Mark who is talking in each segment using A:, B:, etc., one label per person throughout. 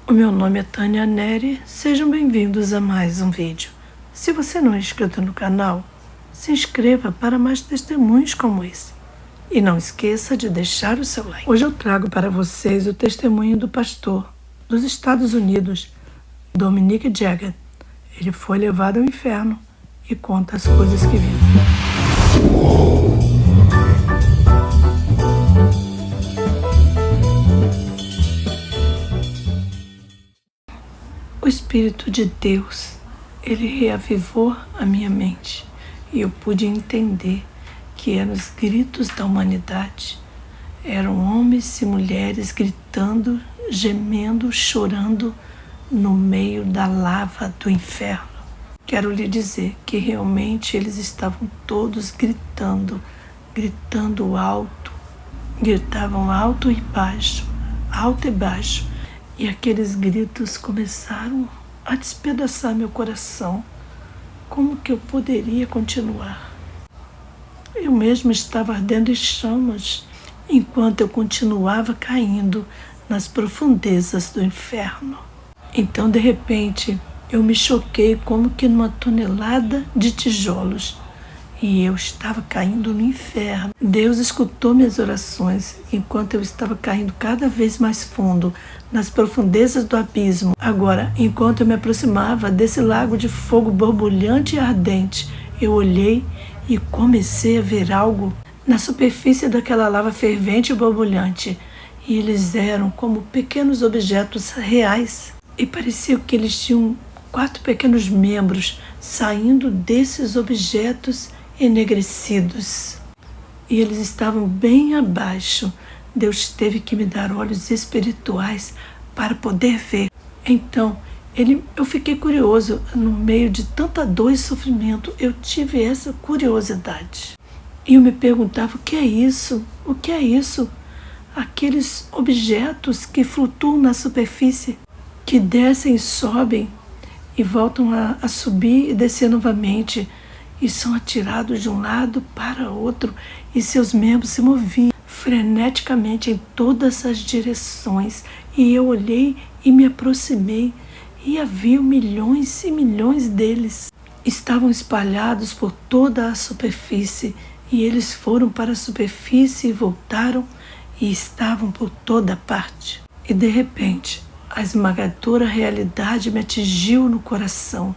A: O meu nome é Tânia Neri, sejam bem-vindos a mais um vídeo. Se você não é inscrito no canal, se inscreva para mais testemunhos como esse. E não esqueça de deixar o seu like. Hoje eu trago para vocês o testemunho do pastor dos Estados Unidos, Dominic Jagger. Ele foi levado ao inferno e conta as coisas que viu. O Espírito de Deus, ele reavivou a minha mente e eu pude entender que eram os gritos da humanidade. Eram homens e mulheres gritando, gemendo, chorando no meio da lava do inferno. Quero lhe dizer que realmente eles estavam todos gritando, gritando alto, gritavam alto e baixo, alto e baixo. E aqueles gritos começaram a despedaçar meu coração. Como que eu poderia continuar? Eu mesmo estava ardendo em chamas, enquanto eu continuava caindo nas profundezas do inferno. Então, de repente, eu me choquei como que numa tonelada de tijolos. E eu estava caindo no inferno. Deus escutou minhas orações enquanto eu estava caindo cada vez mais fundo nas profundezas do abismo. Agora, enquanto eu me aproximava desse lago de fogo borbulhante e ardente, eu olhei e comecei a ver algo na superfície daquela lava fervente e borbulhante. E eles eram como pequenos objetos reais. E parecia que eles tinham 4 pequenos membros saindo desses objetos enegrecidos. E eles estavam bem abaixo. Deus teve que me dar olhos espirituais para poder ver. Então, eu fiquei curioso. No meio de tanta dor e sofrimento, eu tive essa curiosidade. E eu me perguntava, o que é isso? O que é isso? Aqueles objetos que flutuam na superfície, que descem e sobem, e voltam a subir e descer novamente, e são atirados de um lado para outro, e seus membros se moviam freneticamente em todas as direções. E eu olhei e me aproximei, e havia milhões e milhões deles. Estavam espalhados por toda a superfície, e eles foram para a superfície e voltaram, e estavam por toda parte. E de repente, a esmagadora realidade me atingiu no coração.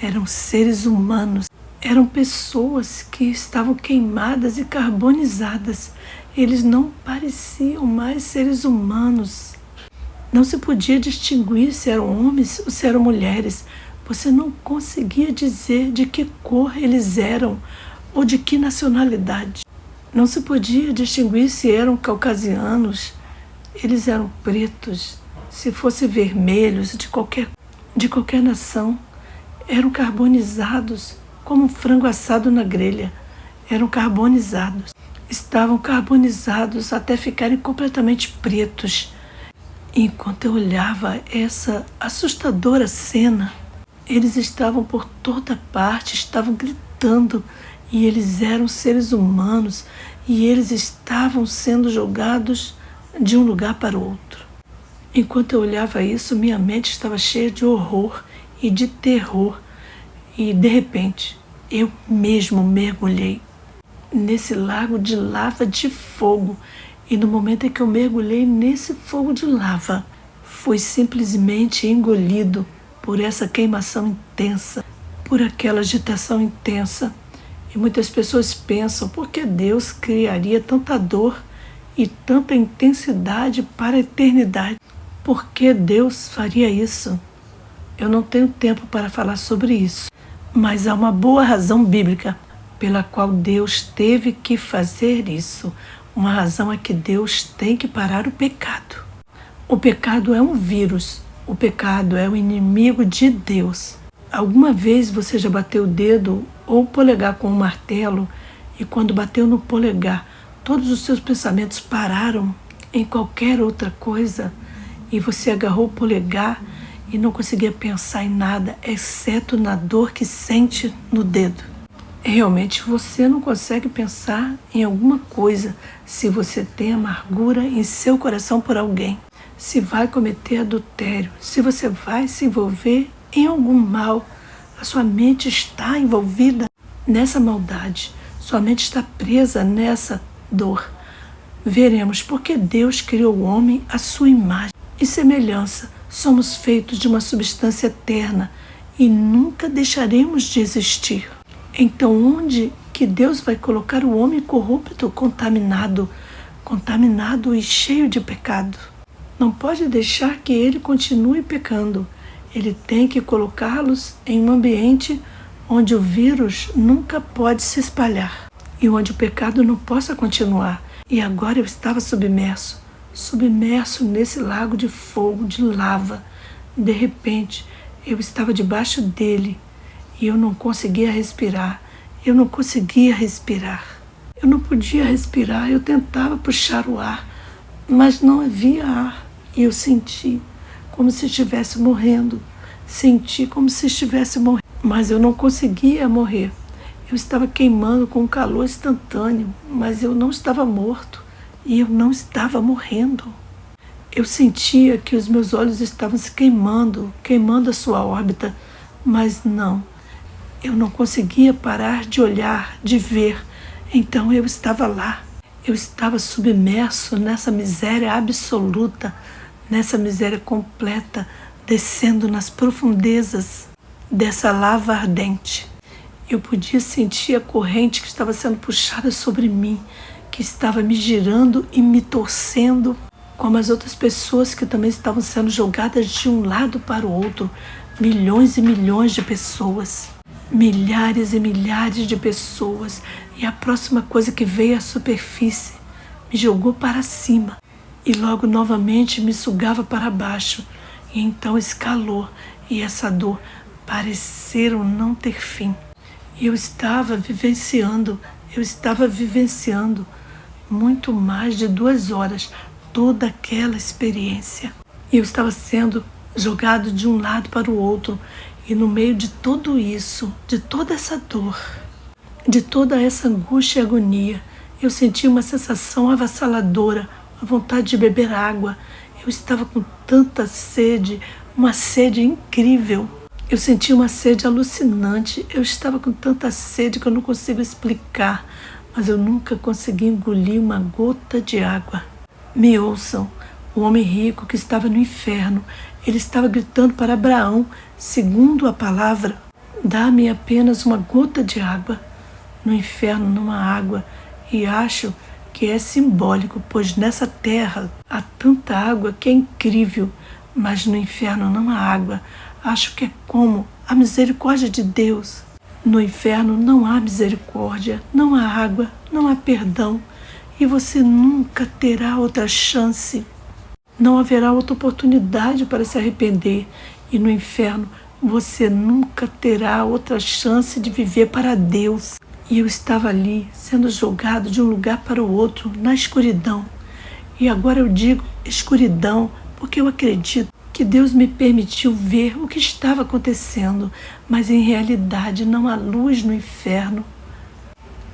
A: Eram seres humanos. Eram pessoas que estavam queimadas e carbonizadas. Eles não pareciam mais seres humanos. Não se podia distinguir se eram homens ou se eram mulheres. Você não conseguia dizer de que cor eles eram ou de que nacionalidade. Não se podia distinguir se eram caucasianos. Eles eram pretos. Se fossem vermelhos, de qualquer nação. Eram carbonizados, como um frango assado na grelha. Eram carbonizados. Estavam carbonizados até ficarem completamente pretos. E enquanto eu olhava essa assustadora cena, eles estavam por toda parte, estavam gritando. E eles eram seres humanos. E eles estavam sendo jogados de um lugar para o outro. Enquanto eu olhava isso, minha mente estava cheia de horror e de terror. E, de repente, eu mesmo mergulhei nesse lago de lava de fogo. E no momento em que eu mergulhei nesse fogo de lava, fui simplesmente engolido por essa queimação intensa, por aquela agitação intensa. E muitas pessoas pensam, por que Deus criaria tanta dor e tanta intensidade para a eternidade? Por que Deus faria isso? Eu não tenho tempo para falar sobre isso, mas há uma boa razão bíblica pela qual Deus teve que fazer isso. Uma razão é que Deus tem que parar o pecado. O pecado é um vírus. O pecado é o inimigo de Deus. Alguma vez você já bateu o dedo ou o polegar com um martelo e quando bateu no polegar, todos os seus pensamentos pararam em qualquer outra coisa e você agarrou o polegar e não conseguia pensar em nada, exceto na dor que sente no dedo? Realmente você não consegue pensar em alguma coisa se você tem amargura em seu coração por alguém. se vai cometer adultério, se você vai se envolver em algum mal, a sua mente está envolvida nessa maldade, sua mente está presa nessa dor. Veremos porque Deus criou o homem à sua imagem e semelhança. Somos feitos de uma substância eterna e nunca deixaremos de existir. Então, onde que Deus vai colocar o homem corrupto, contaminado e cheio de pecado? Não pode deixar que ele continue pecando. Ele tem que colocá-los em um ambiente onde o vírus nunca pode se espalhar e onde o pecado não possa continuar. E agora eu estava submerso nesse lago de fogo, de lava. De repente, eu estava debaixo dele e eu não conseguia respirar. Eu não podia respirar, eu tentava puxar o ar, mas não havia ar. E eu senti como se estivesse morrendo. Mas eu não conseguia morrer. Eu estava queimando com um calor instantâneo, mas eu não estava morto e eu não estava morrendo. Eu sentia que os meus olhos estavam se queimando a sua órbita, mas não. Eu não conseguia parar de olhar, de ver. Então eu estava lá. Eu estava submerso nessa miséria absoluta, nessa miséria completa, descendo nas profundezas dessa lava ardente. Eu podia sentir a corrente que estava sendo puxada sobre mim, que estava me girando e me torcendo, como as outras pessoas que também estavam sendo jogadas de um lado para o outro. Milhões e milhões de pessoas, milhares e milhares de pessoas. E a próxima coisa que veio à superfície me jogou para cima e logo novamente me sugava para baixo. E então esse calor e essa dor pareceram não ter fim. E eu estava vivenciando muito mais de 2 horas toda aquela experiência. E eu estava sendo jogado de um lado para o outro. E no meio de tudo isso, de toda essa dor, de toda essa angústia e agonia, eu senti uma sensação avassaladora, a vontade de beber água. Eu estava com tanta sede, uma sede incrível. Eu senti uma sede alucinante. Eu estava com tanta sede que eu não consigo explicar, mas eu nunca consegui engolir uma gota de água. Me ouçam, o homem rico que estava no inferno, ele estava gritando para Abraão, segundo a palavra: dá-me apenas uma gota de água. No inferno não há água, e acho que é simbólico, pois nessa terra há tanta água que é incrível, mas no inferno não há água. Acho que é como a misericórdia de Deus. No inferno não há misericórdia, não há água, não há perdão, e você nunca terá outra chance. Não haverá outra oportunidade para se arrepender. E no inferno você nunca terá outra chance de viver para Deus. E eu estava ali, sendo jogado de um lugar para o outro, na escuridão. E agora eu digo escuridão, porque eu acredito que Deus me permitiu ver o que estava acontecendo. Mas em realidade não há luz no inferno.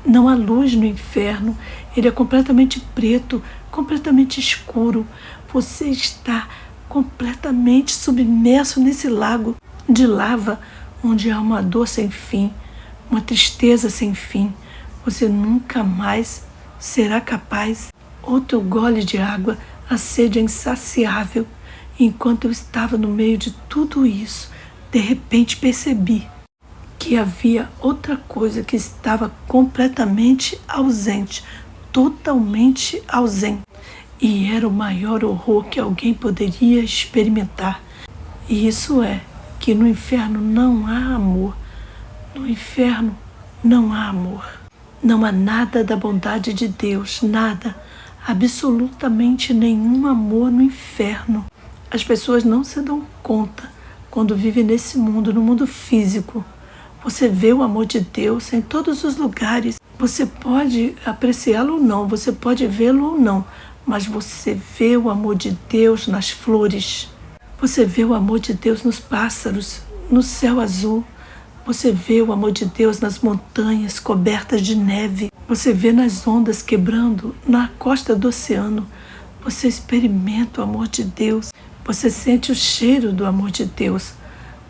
A: Não há luz no inferno. Ele é completamente preto, completamente escuro. Você está completamente submerso nesse lago de lava, onde há uma dor sem fim, uma tristeza sem fim. Você nunca mais será capaz. Outro gole de água, a sede é insaciável. Enquanto eu estava no meio de tudo isso, de repente percebi que havia outra coisa que estava completamente ausente, totalmente ausente. E era o maior horror que alguém poderia experimentar. E isso é que no inferno não há amor. No inferno não há amor. Não há nada da bondade de Deus, nada, absolutamente nenhum amor no inferno. As pessoas não se dão conta quando vivem nesse mundo, no mundo físico. Você vê o amor de Deus em todos os lugares. Você pode apreciá-lo ou não, você pode vê-lo ou não, mas você vê o amor de Deus nas flores. Você vê o amor de Deus nos pássaros, no céu azul. Você vê o amor de Deus nas montanhas cobertas de neve. Você vê nas ondas quebrando na costa do oceano. você experimenta o amor de Deus, você sente o cheiro do amor de Deus,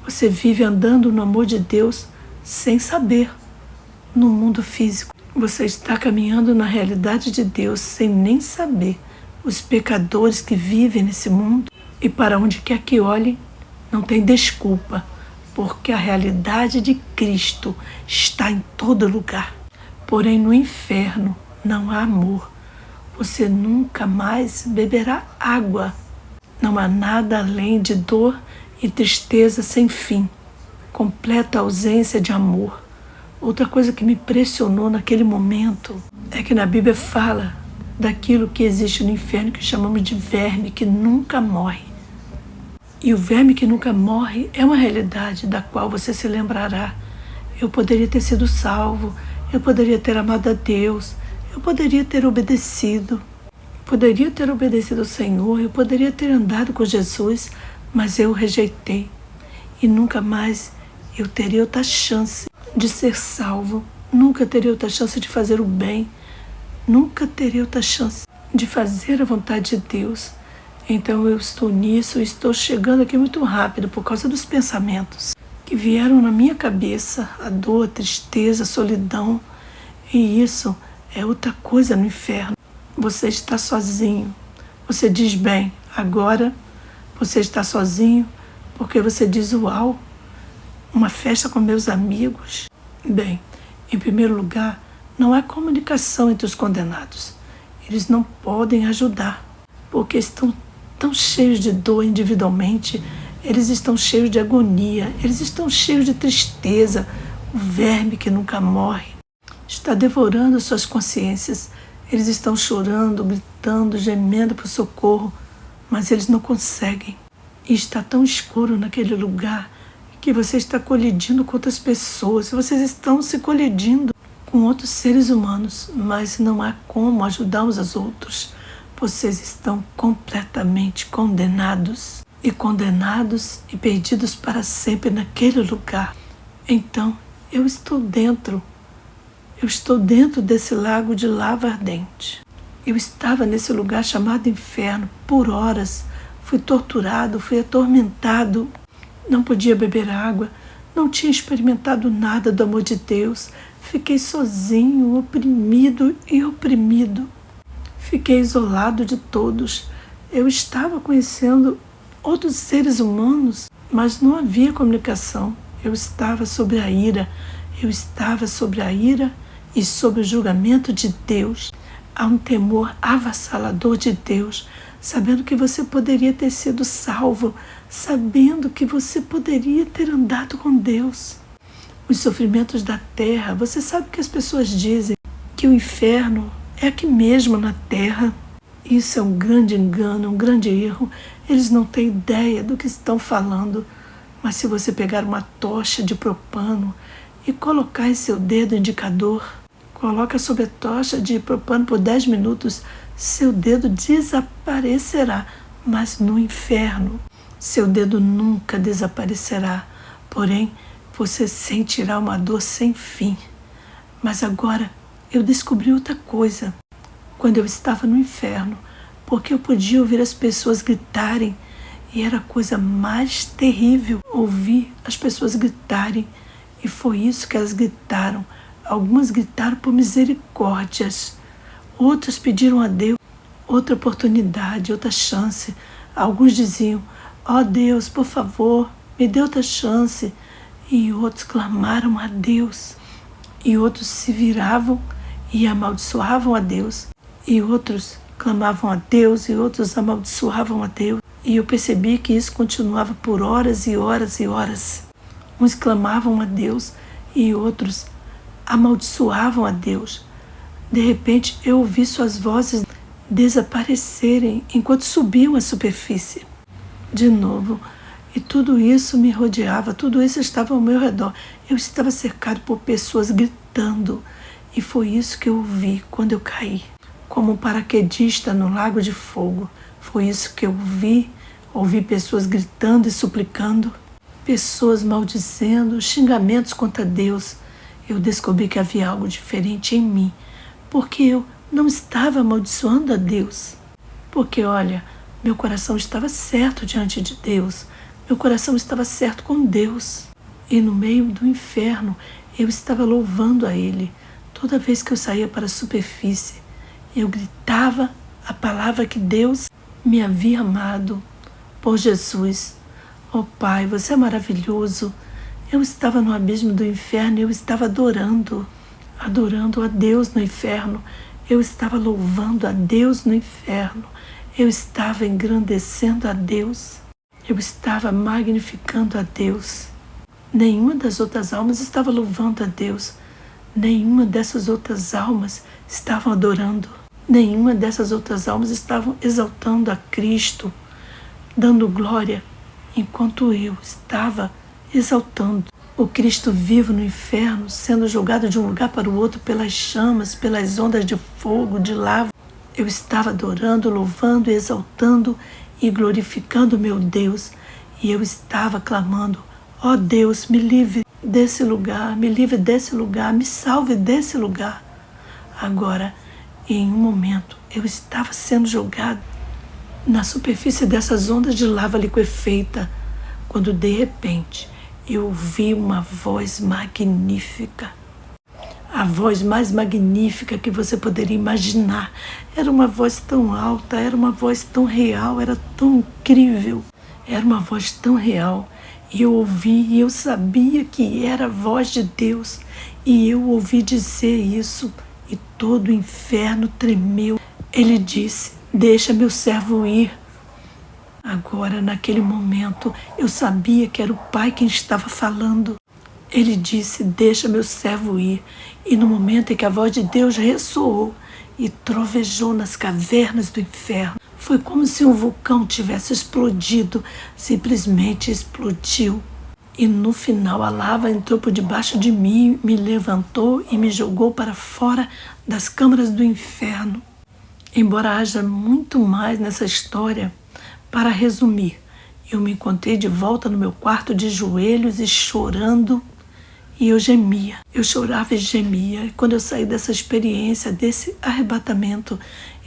A: você vive andando no amor de Deus sem saber, no mundo físico. Você está caminhando na realidade de Deus sem nem saber. Os pecadores que vivem nesse mundo, e para onde quer que olhem, não tem desculpa, porque a realidade de Cristo está em todo lugar. Porém, no inferno não há amor. Você nunca mais beberá água. Não há nada além de dor e tristeza sem fim. Completa ausência de amor. Outra coisa que me impressionou naquele momento é que na Bíblia fala daquilo que existe no inferno que chamamos de verme, que nunca morre. E o verme que nunca morre é uma realidade da qual você se lembrará. Eu poderia ter sido salvo, eu poderia ter amado a Deus, eu poderia ter obedecido ao Senhor, eu poderia ter andado com Jesus, mas eu o rejeitei. E nunca mais eu teria outra chance de ser salvo, nunca teria outra chance de fazer o bem, nunca teria outra chance de fazer a vontade de Deus. Então eu estou nisso, estou chegando aqui muito rápido por causa dos pensamentos que vieram na minha cabeça, a dor, a tristeza, a solidão. E isso é outra coisa no inferno. Você está sozinho. Você diz, bem, agora você está sozinho porque você diz, uau, uma festa com meus amigos. Bem, em primeiro lugar, não há comunicação entre os condenados. Eles não podem ajudar, porque estão tão cheios de dor individualmente, eles estão cheios de agonia, eles estão cheios de tristeza. O verme que nunca morre está devorando suas consciências. Eles estão chorando, gritando, gemendo por socorro, mas eles não conseguem. E está tão escuro naquele lugar que você está colidindo com outras pessoas, vocês estão se colidindo com outros seres humanos, mas não há como ajudar uns aos outros. Vocês estão completamente condenados e perdidos para sempre naquele lugar. Então, eu estou dentro desse lago de lava ardente. Eu estava nesse lugar chamado inferno por horas. Fui torturado, fui atormentado. Não podia beber água, não tinha experimentado nada do amor de Deus. Fiquei sozinho, oprimido e oprimido. Fiquei isolado de todos. Eu estava conhecendo outros seres humanos, mas não havia comunicação. Eu estava sobre a ira. Eu estava sobre a ira e sobre o julgamento de Deus. Há um temor avassalador de Deus, sabendo que você poderia ter sido salvo, sabendo que você poderia ter andado com Deus. Os sofrimentos da terra, você sabe que as pessoas dizem que o inferno é aqui mesmo na terra. Isso é um grande engano, um grande erro. Eles não têm ideia do que estão falando. Mas se você pegar uma tocha de propano e colocar em seu dedo indicador, coloca sobre a tocha de propano por 10 minutos, seu dedo desaparecerá. Mas no inferno, seu dedo nunca desaparecerá. Porém, você sentirá uma dor sem fim. Mas agora eu descobri outra coisa. Quando eu estava no inferno, porque eu podia ouvir as pessoas gritarem, e era a coisa mais terrível ouvir as pessoas gritarem. E foi isso que elas gritaram. Algumas gritaram por misericórdias. Outras pediram a Deus outra oportunidade, outra chance. Alguns diziam, ó Deus, por favor, me dê outra chance. E outros clamaram a Deus. E outros se viravam e amaldiçoavam a Deus. E outros clamavam a Deus e outros amaldiçoavam a Deus. E eu percebi que isso continuava por horas e horas e horas. Uns clamavam a Deus e outros amaldiçoavam a Deus. De repente eu ouvi suas vozes desaparecerem enquanto subiam à superfície. De novo, e tudo isso me rodeava, tudo isso estava ao meu redor. Eu estava cercado por pessoas gritando. E foi isso que eu ouvi quando eu caí, como um paraquedista no lago de fogo. Foi isso que eu ouvi pessoas gritando e suplicando, pessoas maldizendo, xingamentos contra Deus. Eu descobri que havia algo diferente em mim, porque eu não estava amaldiçoando a Deus, Porque, olha, meu coração estava certo diante de Deus. Meu coração estava certo com Deus. E no meio do inferno, eu estava louvando a Ele. Toda vez que eu saía para a superfície, eu gritava a palavra que Deus me havia amado por Jesus. Oh Pai, você é maravilhoso. Eu estava no abismo do inferno e eu estava adorando a Deus no inferno. Eu estava louvando a Deus no inferno. Eu estava engrandecendo a Deus. Eu estava magnificando a Deus. Nenhuma das outras almas estava louvando a Deus. Nenhuma dessas outras almas estavam adorando. Nenhuma dessas outras almas estavam exaltando a Cristo, dando glória, enquanto eu estava exaltando o Cristo vivo no inferno, sendo jogado de um lugar para o outro pelas chamas, pelas ondas de fogo, de lava. Eu estava adorando, louvando, exaltando e glorificando meu Deus. E eu estava clamando: ó Deus, me livre desse lugar, me livre desse lugar, me salve desse lugar. Agora, em um momento, eu estava sendo jogado na superfície dessas ondas de lava liquefeita, quando de repente eu ouvi uma voz magnífica. A voz mais magnífica que você poderia imaginar. Era uma voz tão alta, era uma voz tão real, era tão incrível. Era uma voz tão real. E eu ouvi, e eu sabia que era a voz de Deus. E eu ouvi dizer isso, e todo o inferno tremeu. Ele disse: deixa meu servo ir. Agora, naquele momento, eu sabia que era o Pai quem estava falando. Ele disse: deixa meu servo ir. E no momento em que a voz de Deus ressoou e trovejou nas cavernas do inferno, foi como se um vulcão tivesse explodido, simplesmente explodiu. E no final a lava entrou por debaixo de mim, me levantou e me jogou para fora das câmaras do inferno. Embora haja muito mais nessa história, para resumir, eu me encontrei de volta no meu quarto de joelhos e chorando, e eu gemia. Eu chorava e gemia. E quando eu saí dessa experiência, desse arrebatamento,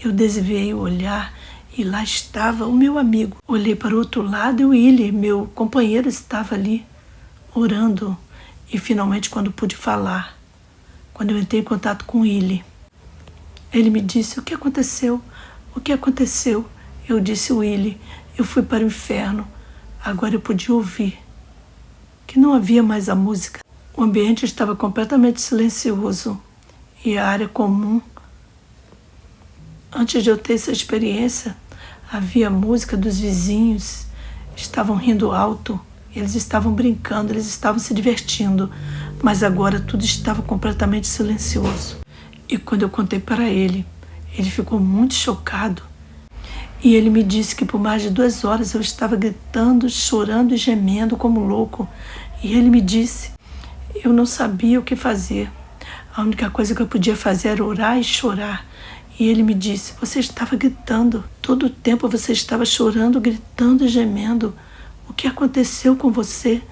A: eu desviei o olhar e lá estava o meu amigo. Olhei para o outro lado e o Willy, meu companheiro, estava ali, orando. E finalmente, quando pude falar, quando eu entrei em contato com ele, ele me disse: o que aconteceu? O que aconteceu? Eu disse: Willy, eu fui para o inferno. Agora eu podia ouvir que não havia mais a música. O ambiente estava completamente silencioso e a área comum. Antes de eu ter essa experiência, havia música dos vizinhos, estavam rindo alto, eles estavam brincando, eles estavam se divertindo, mas agora tudo estava completamente silencioso. E quando eu contei para ele, ele ficou muito chocado. E ele me disse que por mais de 2 horas eu estava gritando, chorando e gemendo como louco. E ele me disse: eu não sabia o que fazer. A única coisa que eu podia fazer era orar e chorar. E ele me disse: você estava gritando. Todo o tempo você estava chorando, gritando e gemendo. O que aconteceu com você?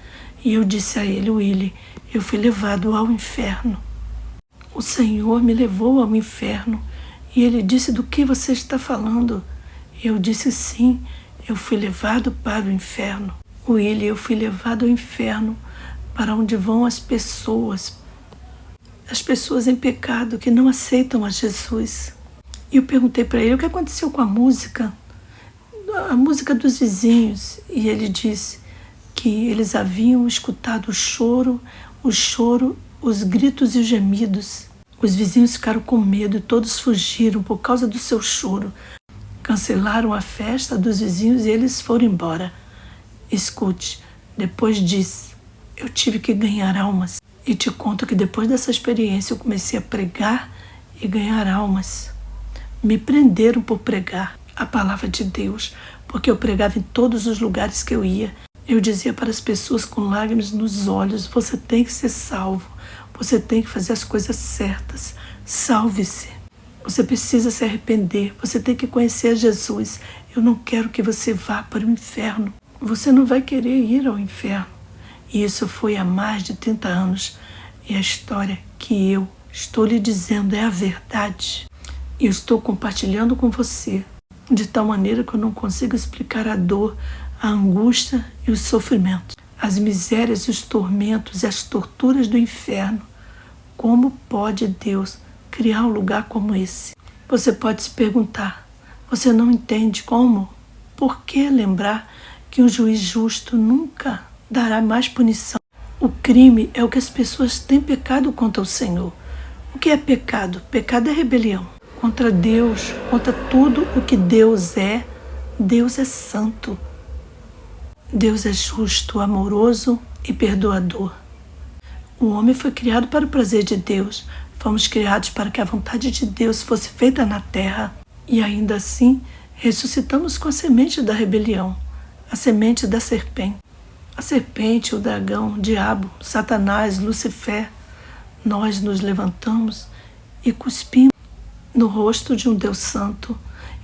A: E eu disse a ele: Willy, eu fui levado ao inferno. O Senhor me levou ao inferno. E ele disse: do que você está falando? Eu disse: sim, eu fui levado para o inferno. Willy, eu fui levado ao inferno, para onde vão as pessoas em pecado que não aceitam a Jesus. E eu perguntei para ele: o que aconteceu com a música dos vizinhos? E ele disse que eles haviam escutado o choro, os gritos e os gemidos. Os vizinhos ficaram com medo e todos fugiram por causa do seu choro. Cancelaram a festa dos vizinhos e eles foram embora. Escute, depois disse: eu tive que ganhar almas. E te conto que depois dessa experiência eu comecei a pregar e ganhar almas. Me prenderam por pregar a palavra de Deus, porque eu pregava em todos os lugares que eu ia. Eu dizia para as pessoas com lágrimas nos olhos: você tem que ser salvo, você tem que fazer as coisas certas, salve-se. Você precisa se arrepender, você tem que conhecer Jesus. Eu não quero que você vá para o inferno. Você não vai querer ir ao inferno. E isso foi há mais de 30 anos. E a história que eu estou lhe dizendo é a verdade. E eu estou compartilhando com você. de tal maneira que eu não consigo explicar a dor, a angústia e os sofrimentos, as misérias e os tormentos e as torturas do inferno. Como pode Deus criar um lugar como esse? Você pode se perguntar, você não entende como? Por que lembrar que um juiz justo nunca dará mais punição? O crime é o que as pessoas têm pecado contra o Senhor. O que é pecado? Pecado é rebelião contra Deus, contra tudo o que Deus é. Deus é santo. Deus é justo, amoroso e perdoador. O homem foi criado para o prazer de Deus. Fomos criados para que a vontade de Deus fosse feita na terra. E ainda assim, ressuscitamos com a semente da rebelião, a semente da serpente. A serpente, o dragão, o diabo, Satanás, Lucifer. Nós nos levantamos e cuspimos no rosto de um Deus santo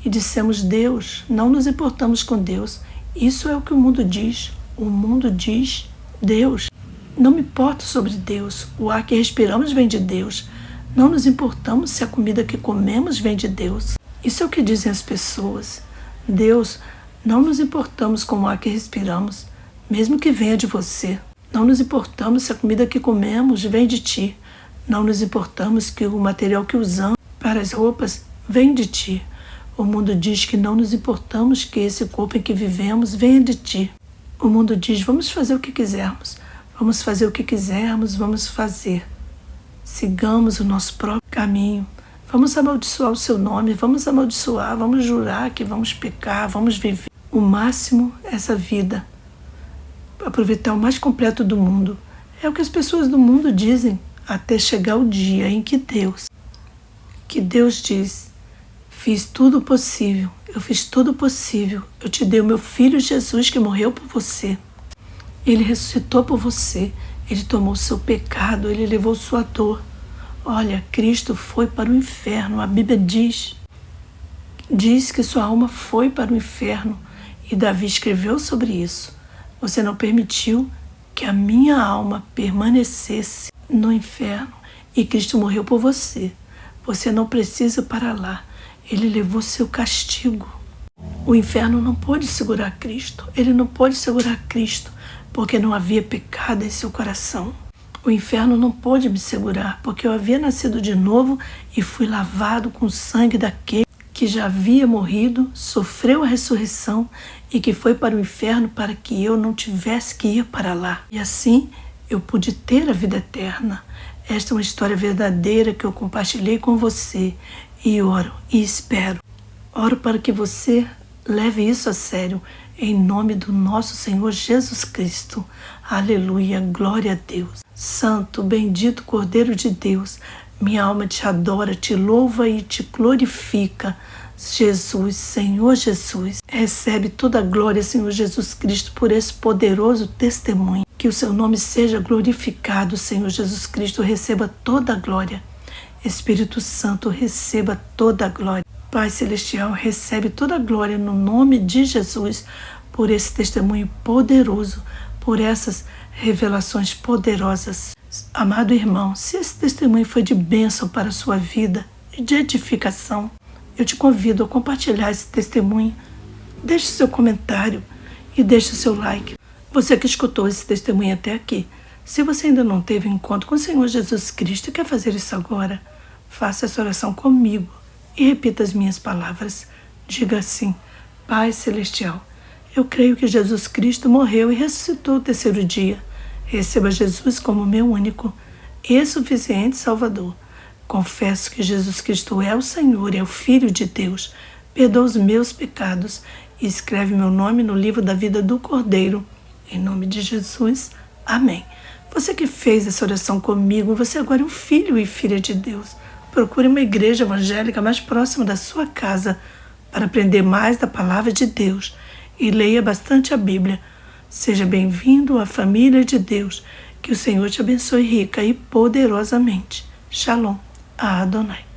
A: e dissemos: Deus, não nos importamos com Deus. Isso é o que o mundo diz. O mundo diz Deus. Não me importo sobre Deus. O ar que respiramos vem de Deus. Não nos importamos se a comida que comemos vem de Deus. Isso é o que dizem as pessoas. Deus, não nos importamos com o ar que respiramos, mesmo que venha de você. Não nos importamos se a comida que comemos vem de ti. Não nos importamos que o material que usamos para as roupas vem de ti. O mundo diz que não nos importamos que esse corpo em que vivemos venha de ti. O mundo diz: vamos fazer o que quisermos. Vamos fazer o que quisermos, vamos fazer. Sigamos o nosso próprio caminho. Vamos amaldiçoar o seu nome, vamos amaldiçoar, vamos jurar que vamos pecar, vamos viver o máximo essa vida. Aproveitar o mais completo do mundo. É o que as pessoas do mundo dizem, até chegar o dia em que Deus diz: fiz tudo possível, eu fiz tudo possível, eu te dei o meu filho Jesus que morreu por você. Ele ressuscitou por você, ele tomou o seu pecado, ele levou sua dor. Olha, Cristo foi para o inferno, a Bíblia diz que sua alma foi para o inferno e Davi escreveu sobre isso. Você não permitiu que a minha alma permanecesse no inferno e Cristo morreu por você. Você não precisa ir para lá. Ele levou seu castigo. O inferno não pôde segurar Cristo. Ele não pôde segurar Cristo porque não havia pecado em seu coração. O inferno não pôde me segurar porque eu havia nascido de novo e fui lavado com o sangue daquele que já havia morrido, sofreu a ressurreição e que foi para o inferno para que eu não tivesse que ir para lá. E assim eu pude ter a vida eterna. Esta é uma história verdadeira que eu compartilhei com você e oro e espero. Oro para que você leve isso a sério, em nome do nosso Senhor Jesus Cristo. Aleluia, glória a Deus. Santo, bendito Cordeiro de Deus, minha alma te adora, te louva e te glorifica. Jesus, Senhor Jesus, recebe toda a glória, Senhor Jesus Cristo, por esse poderoso testemunho. Que o seu nome seja glorificado, Senhor Jesus Cristo, receba toda a glória. Espírito Santo, receba toda a glória. Pai Celestial, recebe toda a glória no nome de Jesus, por esse testemunho poderoso, por essas revelações poderosas. Amado irmão, se esse testemunho foi de bênção para a sua vida e de edificação, eu te convido a compartilhar esse testemunho. Deixe seu comentário e deixe o seu like. Você que escutou esse testemunho até aqui, se você ainda não teve encontro com o Senhor Jesus Cristo e quer fazer isso agora, faça essa oração comigo e repita as minhas palavras. Diga assim: Pai Celestial, eu creio que Jesus Cristo morreu e ressuscitou o terceiro dia. Receba Jesus como meu único e suficiente Salvador. Confesso que Jesus Cristo é o Senhor e é o Filho de Deus. Perdoa os meus pecados e escreve meu nome no livro da vida do Cordeiro. Em nome de Jesus. Amém. Você que fez essa oração comigo, você agora é um filho e filha de Deus. Procure uma igreja evangélica mais próxima da sua casa para aprender mais da palavra de Deus e leia bastante a Bíblia. Seja bem-vindo à família de Deus. Que o Senhor te abençoe rica e poderosamente. Shalom. Adonai.